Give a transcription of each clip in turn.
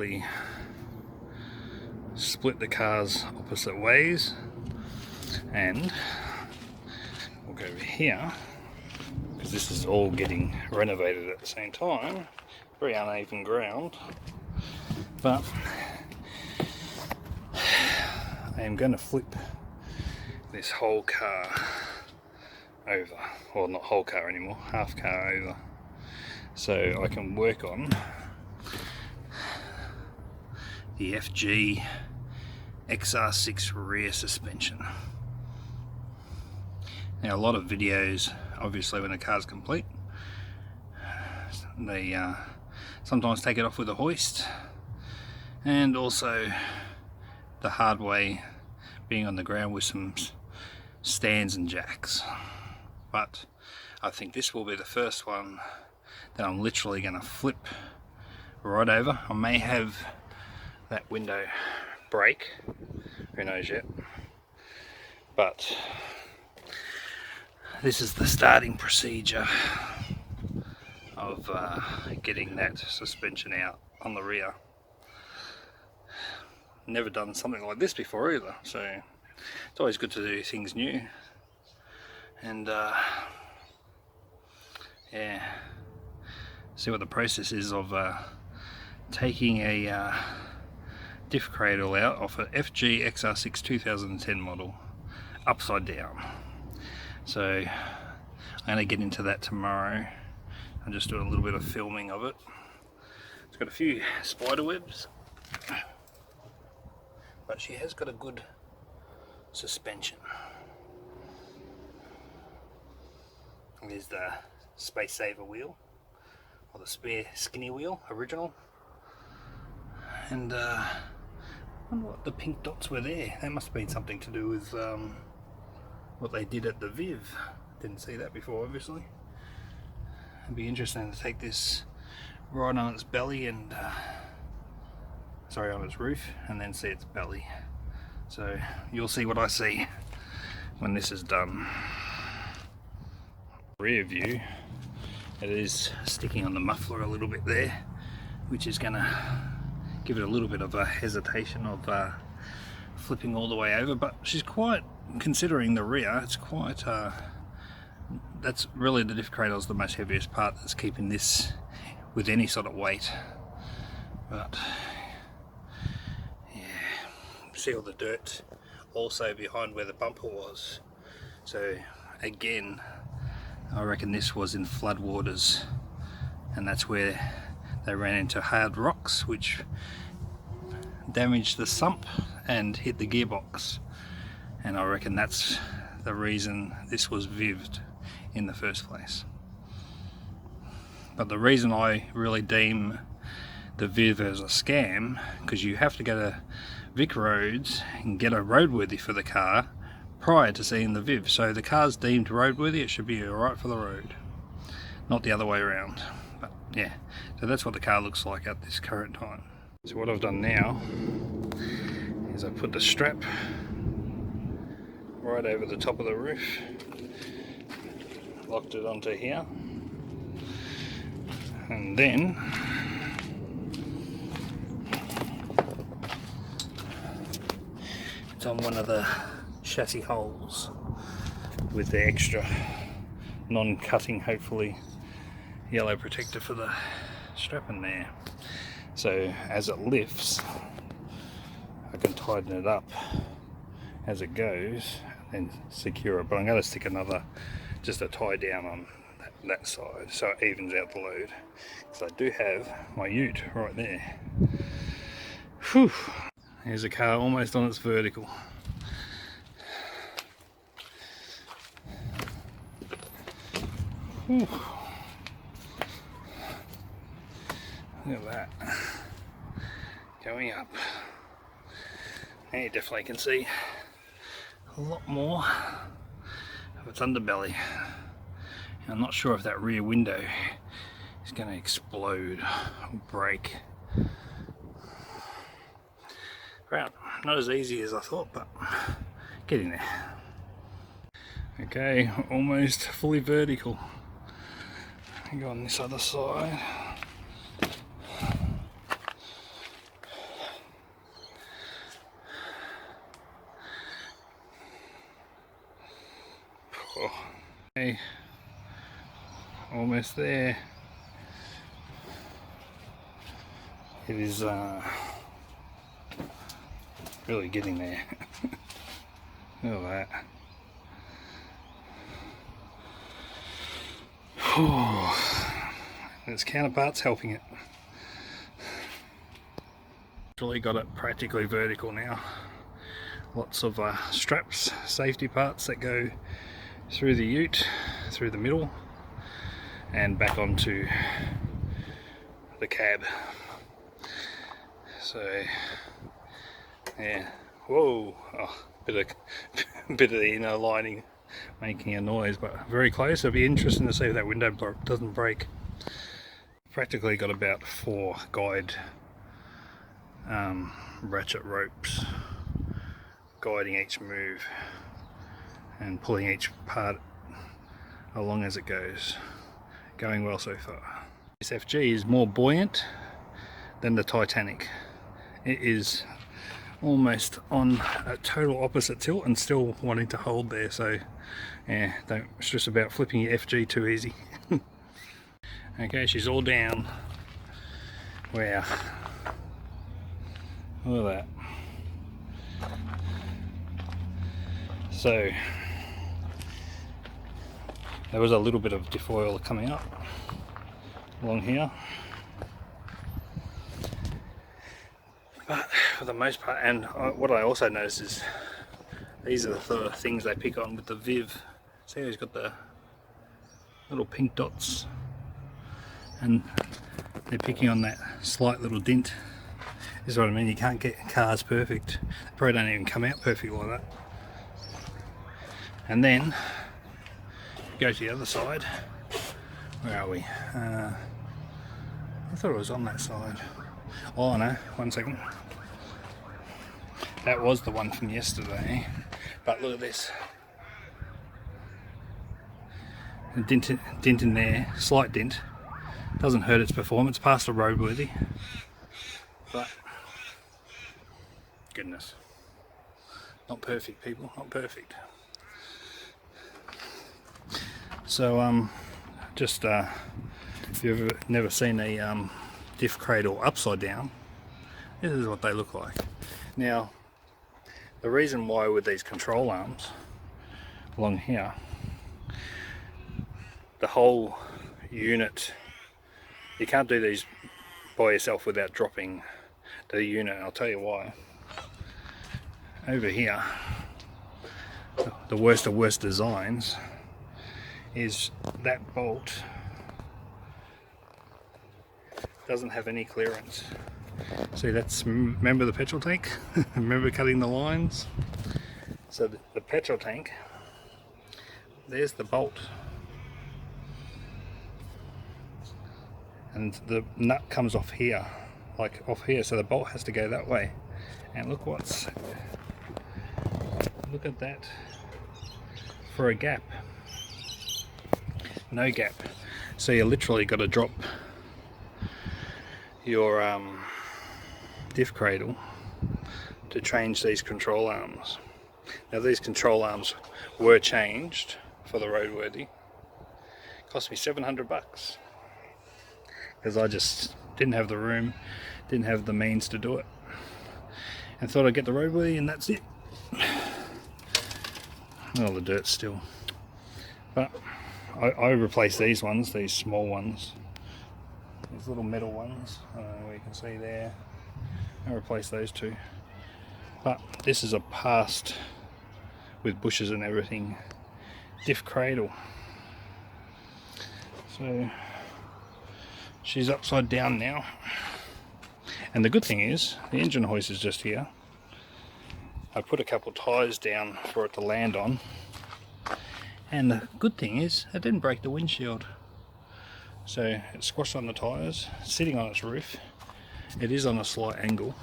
actually split the cars opposite ways, and we'll go over here because this is all getting renovated at the same time. Very uneven ground, but I am going to flip this whole car over, or not whole car anymore, half car over, so I can work on the FG XR6 rear suspension. Now, a lot of videos, obviously when the car's complete, they sometimes take it off with a hoist, and also the hard way being on the ground with some stands and jacks. But I think this will be the first one that I'm literally going to flip right over. I may have that window break, who knows yet, but this is the starting procedure of getting that suspension out on the rear. Never done something like this before either, so it's always good to do things new. And yeah, see what the process is of taking a Diff Cradle out off an FG XR6 2010 model upside down. So I'm going to get into that tomorrow. I'm just doing a little bit of filming of it. It's got a few spider webs, but she has got a good suspension. There's the Space Saver wheel, or the spare skinny wheel, original. And I wonder what the pink dots were there. That must have been something to do with what they did at the Viv. Didn't see that before, obviously. It'd be interesting to take this right on its belly and sorry, on its roof, and then see its belly. So you'll see what I see when this is done. Rear view, it is sticking on the muffler a little bit there, which is going to give it a little bit of a hesitation of flipping all the way over, but she's quite, considering the rear, it's quite that's really, the Diff Cradle is the most heaviest part that's keeping this with any sort of weight. But yeah, see all the dirt also behind where the bumper was. So again, I reckon this was in floodwaters, and that's where they ran into hard rocks which damaged the sump and hit the gearbox, and I reckon that's the reason this was viv'd in the first place. But the reason I really deem the Viv as a scam, because you have to go to Vic Roads and get a roadworthy for the car prior to seeing the Viv. So the car's deemed roadworthy, it should be alright for the road, not the other way around. But yeah, so that's what the car looks like at this current time. So what I've done now is I put the strap right over the top of the roof, locked it onto here, and then it's on one of the chassis holes with the extra non-cutting, hopefully, yellow protector for the strap in there. So as it lifts, I can tighten it up as it goes and secure it. But I'm going to stick another, just a tie down on that side so it evens out the load, because I do have my ute right there. Whew. Here's a car almost on its vertical. Whew. Look at that, going up. And you definitely can see a lot more of its underbelly. And I'm not sure if that rear window is going to explode or break. Right, not as easy as I thought, but getting there. Okay, almost fully vertical. Go on this other side. Okay, almost there. It is really getting there. Look at that. Its counterparts helping it. Actually got it practically vertical now. Lots of straps, safety parts that go through the ute, through the middle, and back onto the cab. So yeah, whoa, oh, bit of the inner lining making a noise, but very close. It'll be interesting to see if that window doesn't break. Practically got about 4 guide ratchet ropes guiding each move and pulling each part along as it goes. Going well so far. This FG is more buoyant than the Titanic. It is almost on a total opposite tilt and still wanting to hold there, so yeah, don't stress about flipping your FG too easy. Okay, she's all down. Wow, look at that. So there was a little bit of diff oil coming up along here, but for the most part, and what I also noticed is these are the things they pick on with the Viv. See how he's got the little pink dots, and they're picking on that slight little dint. This is what I mean, you can't get cars perfect. They probably don't even come out perfect like that. And then go to the other side. Where are we? I thought it was on that side. Oh no, 1 second. That was the one from yesterday. But look at this. A dint in there, slight dint. Doesn't hurt its performance, past the roadworthy. But goodness. Not perfect, people, not perfect. So just if you've never seen a Diff Cradle upside down, this is what they look like. Now the reason why with these control arms along here, the whole unit, you can't do these by yourself without dropping the unit. I'll tell you why. Over here, the worst of worst designs is that bolt doesn't have any clearance. See, that's, remember the petrol tank? Remember cutting the lines? So the petrol tank, there's the bolt, and the nut comes off here, like off here, so the bolt has to go that way. And look at that for a gap. No gap. So you literally got to drop your Diff Cradle to change these control arms. Now these control arms were changed for the roadworthy. Cost me $700 because I just didn't have the room, didn't have the means to do it, and thought I'd get the roadworthy, and that's it. Oh, the dirt still. But I replaced these ones, these small ones, these little metal ones, where you can see there. I replaced those two. But this is a past, with bushes and everything, Diff Cradle. So she's upside down now. And the good thing is, the engine hoist is just here. I put a couple of tyres down for it to land on. And the good thing is, it didn't break the windshield. So it's squashed on the tyres, sitting on its roof. It is on a slight angle.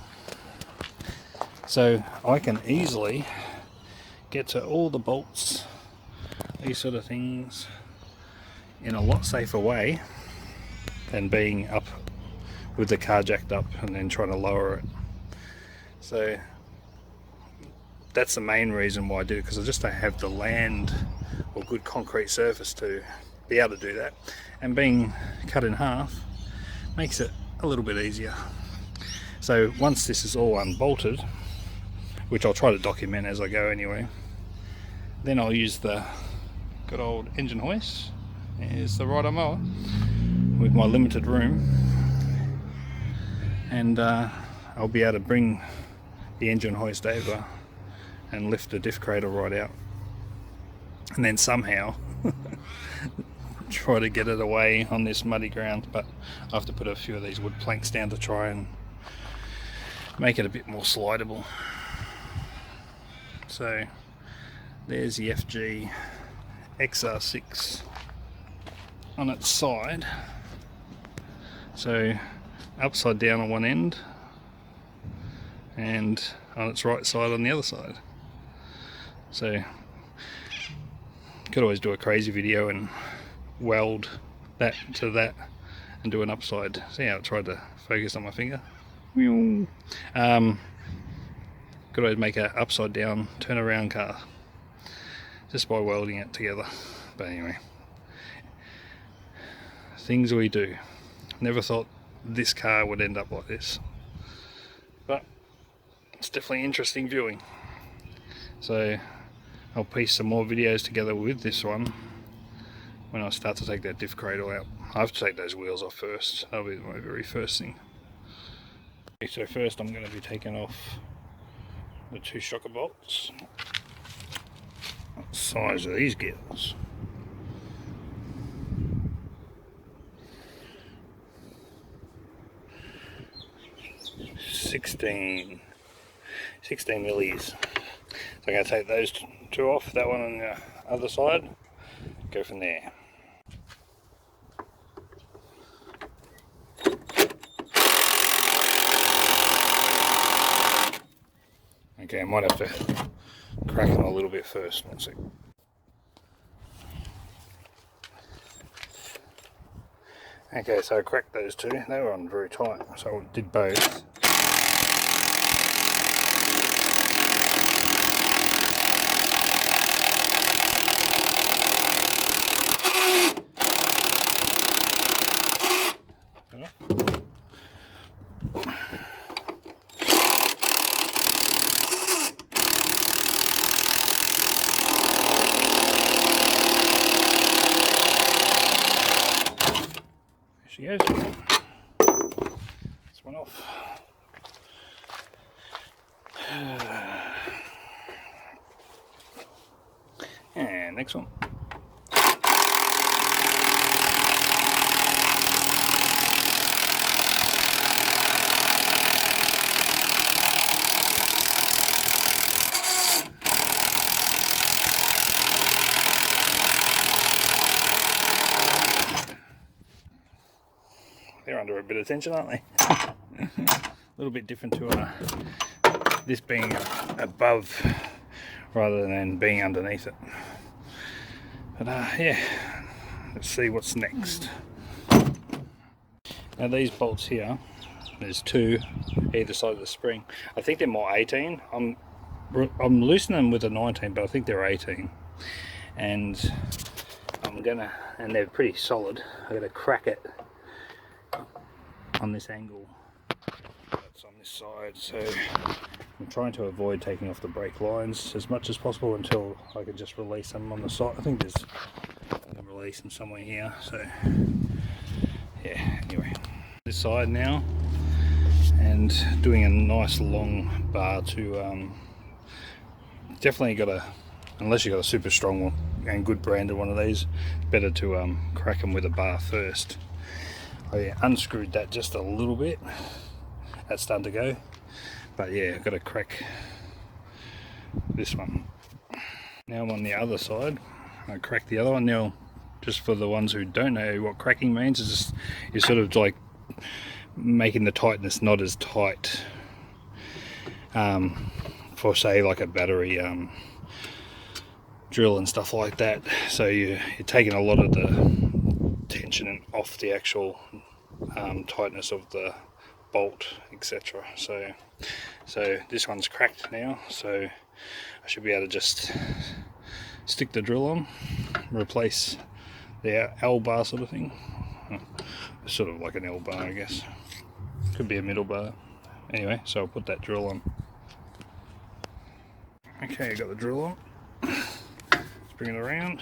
So I can easily get to all the bolts, these sort of things, in a lot safer way than being up with the car jacked up and then trying to lower it. So that's the main reason why I did it, because I just don't have the land or good concrete surface to be able to do that, and being cut in half makes it a little bit easier. So once this is all unbolted, which I'll try to document as I go anyway, then I'll use the good old engine hoist. Here's the rider mower with my limited room, and I'll be able to bring the engine hoist over and lift the diff cradle right out, and then somehow try to get it away on this muddy ground. But I have to put a few of these wood planks down to try and make it a bit more slidable. So there's the FG XR6 on its side, so upside down on one end and on its right side on the other side. So could always do a crazy video and weld that to that and do an upside. See how it tried to focus on my finger? Could always make an upside down turn around car just by welding it together. But anyway, things we do. Never thought this car would end up like this, but it's definitely interesting viewing. So I'll piece some more videos together with this one when I start to take that diff cradle out. I have to take those wheels off first. That'll be my very first thing. Okay, so first I'm going to be taking off the 2 shocker bolts. What size are these gears? $16 millis. So I'm going to take those 2 off, that one on the other side, go from there. Okay, I might have to crack them a little bit first. One sec. Okay, so I cracked those 2. They were on very tight, so I did both. She goes. This one off. And next one. They're under a bit of tension, aren't they? A little bit different to this being above rather than being underneath it. But yeah, let's see what's next. Now these bolts here, there's 2 either side of the spring. I think they're more 18. I'm loosening them with a 19, but I think they're 18. And and they're pretty solid. I'm gonna crack it on this angle that's on this side, so I'm trying to avoid taking off the brake lines as much as possible until I can just release them on the side. I think there's a release them somewhere here, so yeah, anyway, this side now, and doing a nice long bar to definitely got a, unless you got a super strong one and good branded one of these, better to crack them with a bar first. I unscrewed that just a little bit, that's starting to go, but yeah, I've got to crack this one. Now I'm on the other side, I cracked the other one. Now, just for the ones who don't know what cracking means, is just you're sort of like making the tightness not as tight for say like a battery drill and stuff like that, so you're taking a lot of the tension off the actual tightness of the bolt, etc. So this one's cracked now, so I should be able to just stick the drill on, replace the L bar sort of thing. Sort of like an L bar, I guess. Could be a middle bar. Anyway, so I'll put that drill on. Okay, I got the drill on. Let's bring it around.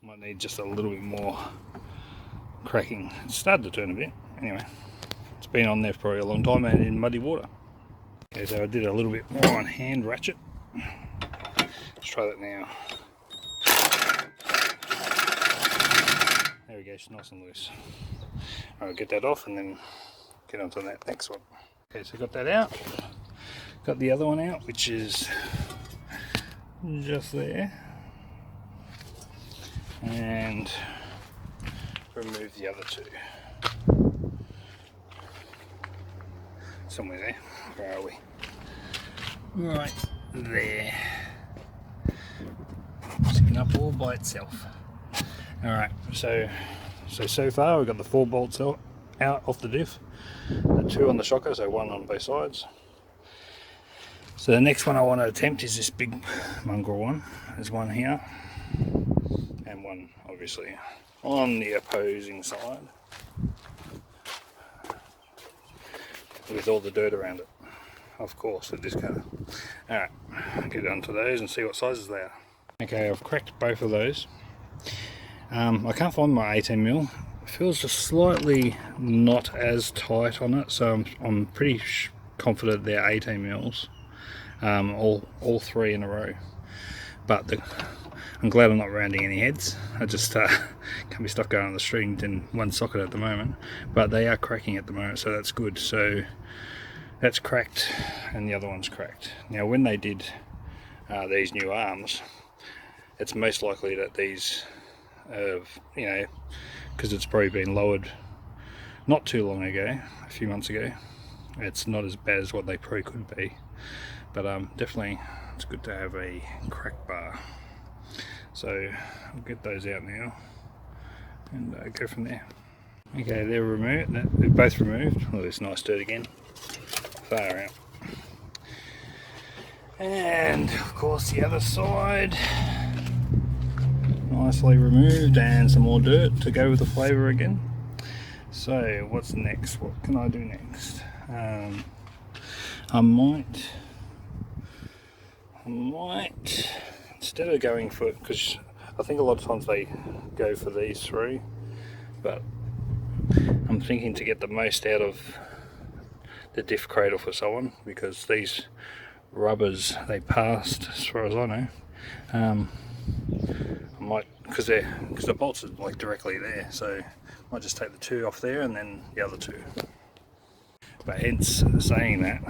Might need just a little bit more cracking. It's started to turn a bit. Anyway, it's been on there for probably a long time and in muddy water. Okay, so I did a little bit more on hand ratchet. Let's try that now. There we go, she's nice and loose. Alright, get that off and then get onto that next one. Okay, so got that out. Got the other one out, which is just there. And remove the other two. Somewhere there. Where are we? Right there. Sticking up all by itself. Alright, so far we've got the 4 bolts out off the diff, the 2 on the shocker, so 1 on both sides. So the next one I want to attempt is this big mongrel one. There's one here, and one obviously on the opposing side, with all the dirt around it, of course, with this car. Alright, get onto those and see what sizes they are. Okay, I've cracked both of those. I can't find my 18mm. It feels just slightly not as tight on it, so I'm pretty confident they're 18mm, all 3 in a row. But I'm glad I'm not rounding any heads. I just can't be stuff going on the string in one socket at the moment. But they are cracking at the moment, so that's good. So that's cracked, and the other one's cracked. Now, when they did these new arms, it's most likely that these, you know, because it's probably been lowered not too long ago, a few months ago. It's not as bad as what they probably could be, but definitely it's good to have a crack bar. So I'll get those out now and go from there. Okay, they're removed. They're both removed. Oh, there's nice dirt again. Far out. And of course the other side, nicely removed, and some more dirt to go with the flavour again. So what's next? What can I do next? I might instead of going for, because I think a lot of times they go for these 3, but I'm thinking to get the most out of the Diff Cradle for someone, because these rubbers, they passed as far as I know. I might, because the bolts are like directly there, so I might just take the 2 off there and then the other 2. But hence saying that,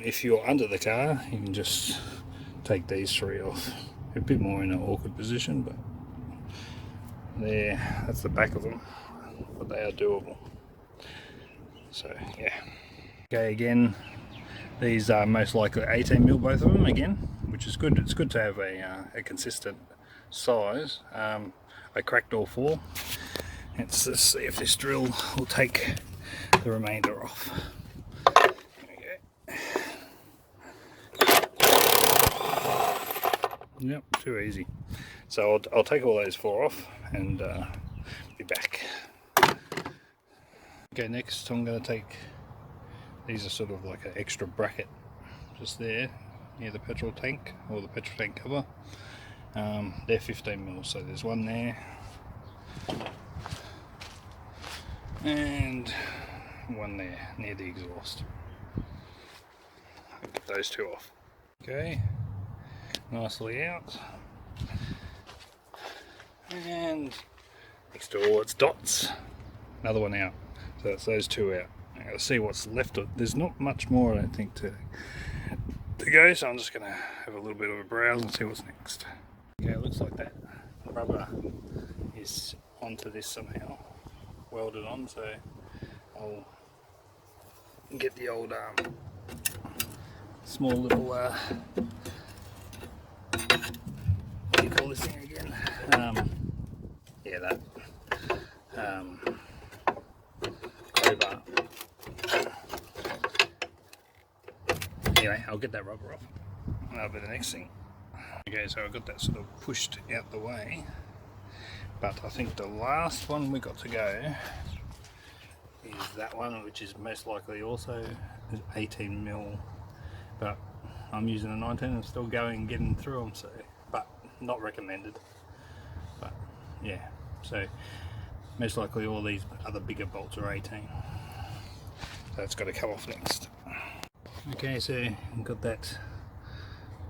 if you're under the car, you can just take these 3 off. A bit more in an awkward position, but there, that's the back of them, but they are doable. So yeah. Okay, again, these are most likely 18mm, both of them again, which is good. It's good to have a consistent size. I cracked all 4. Let's just see if this drill will take the remainder off. There we go. Yep, too easy. So I'll take all those 4 off and be back. Okay, next I'm going to take, these are sort of like an extra bracket just there near the petrol tank, or the petrol tank cover. They're 15mm, so there's one there and one there near the exhaust. I'll get those 2 off. Okay, nicely out. And next to all its dots, another one out. So that's those 2 out. I'm going to see what's left of. There's not much more, I don't think, to go, so I'm just going to have a little bit of a browse and see what's next. Okay, it looks like that rubber is onto this somehow, welded on, so I'll get the old small little what do you call this thing again? Yeah, that crowbar. Anyway, I'll get that rubber off. That'll be the next thing. Okay, so I've got that sort of pushed out the way, but I think the last one we got to go is that one, which is most likely also 18mm, but I'm using a 19 and still going, getting through them, so, but not recommended. But yeah, so most likely all these other bigger bolts are 18, so it's got to come off next. Okay, so I've got that.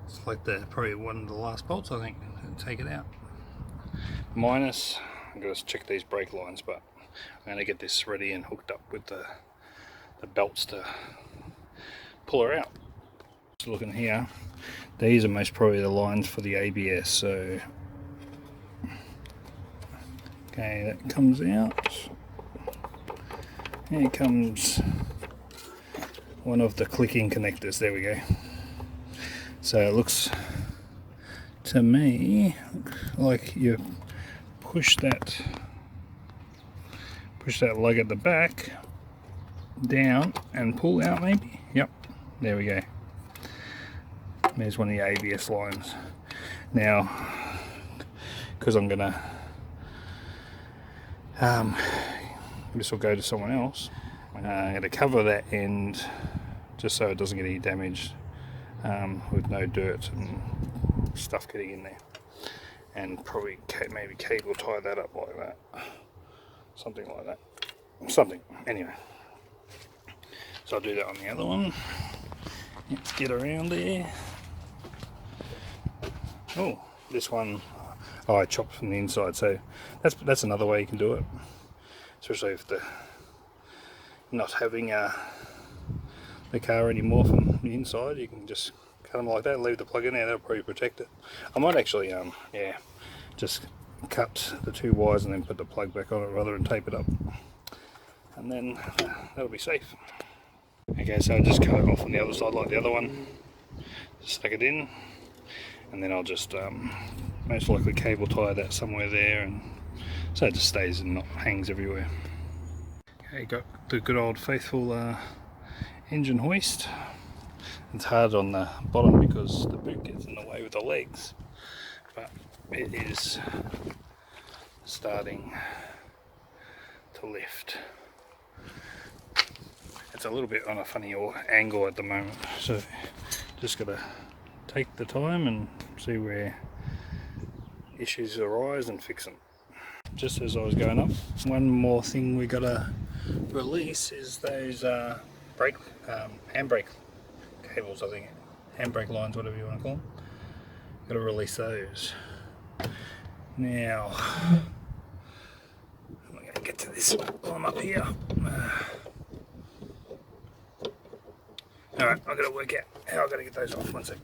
It's like probably one of the last bolts, I think. Take it out. Minus, I've got to check these brake lines, but I'm going to get this ready and hooked up with the belts to pull her out. Just looking here, these are most probably the lines for the ABS. So, okay, that comes out. Here comes one of the clicking connectors. There we go. So it looks to me like you push that lug at the back down and pull out, maybe. Yep, there we go. There's one of the ABS lines. Now, because I'm gonna this will go to someone else, I'm gonna cover that end just so it doesn't get any damage, with no dirt and stuff getting in there, and probably maybe cable tie that up like that, something like that, anyway. So I'll do that on the other one. Let's get around there. Oh, this one, I chopped from the inside, so that's another way you can do it, especially if not having the car anymore from the inside. You can just cut them like that and leave the plug in there. That'll probably protect it. I might actually yeah, just cut the two wires and then put the plug back on it rather than tape it up, and then that'll be safe. Okay, so I'll just cut it off on the other side like the other one, stuck it in, and then I'll just most likely cable tie that somewhere there, and so it just stays and not hangs everywhere. Okay, got the good old faithful engine hoist. It's hard on the bottom because the boot gets in the way with the legs, but it is starting to lift. It's a little bit on a funny angle at the moment, so just got to take the time and see where issues arise and fix them. Just as I was going up, one more thing we got to release is those handbrake cables, I think, handbrake lines, whatever you want to call them. Got to release those. Now, I'm going to get to this while I'm up here. Alright, I've got to work out how I've got to get those off. One sec.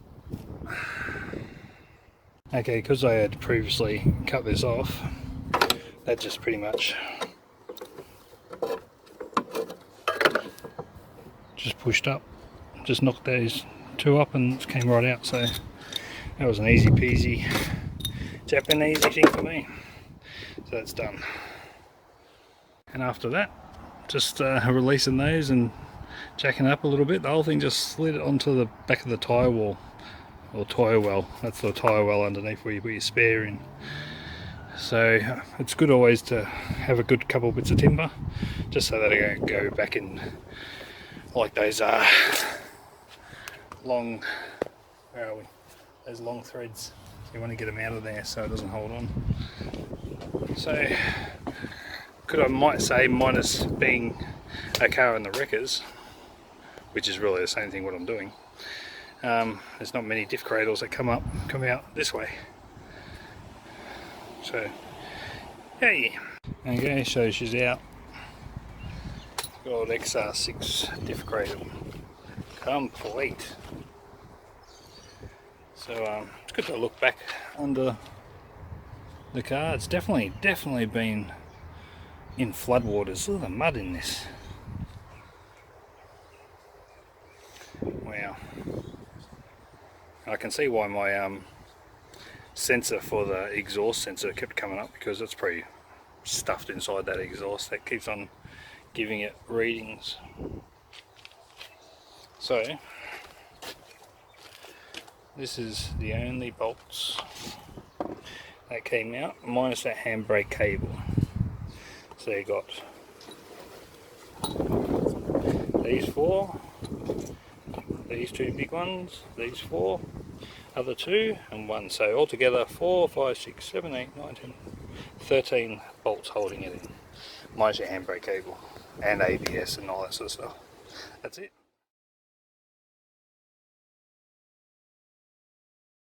Okay, because I had previously cut this off, that just pretty much just pushed up, just knocked those two up and it came right out. So that was an easy peasy Japanese thing for me. So that's done. And after that, just releasing those and jacking up a little bit, the whole thing just slid onto the back of the tyre wall, or tyre well. That's the tyre well underneath where you put your spare in. So it's good always to have a good couple bits of timber, just so that I don't go back in like those long, where are we? Those long threads. So you want to get them out of there so it doesn't hold on. So, I might say, minus being a car in the wreckers, which is really the same thing what I'm doing, there's not many diff cradles that come out this way. So, hey, okay, so she's out. Good old XR6 diff cradle, complete. So it's good to look back under the car. It's definitely been in floodwaters. Look at the mud in this. Wow. I can see why my sensor for the exhaust sensor kept coming up because it's pretty stuffed inside that exhaust that keeps on giving it readings. So this is the only bolts that came out, minus that handbrake cable. So you got these 4, these 2 big ones, these 4, other 2 and 1. So altogether 4, 5, 6, 7, 8, 9, 10, 13 bolts holding it in, minus your handbrake cable and ABS and all that sort of stuff. That's it.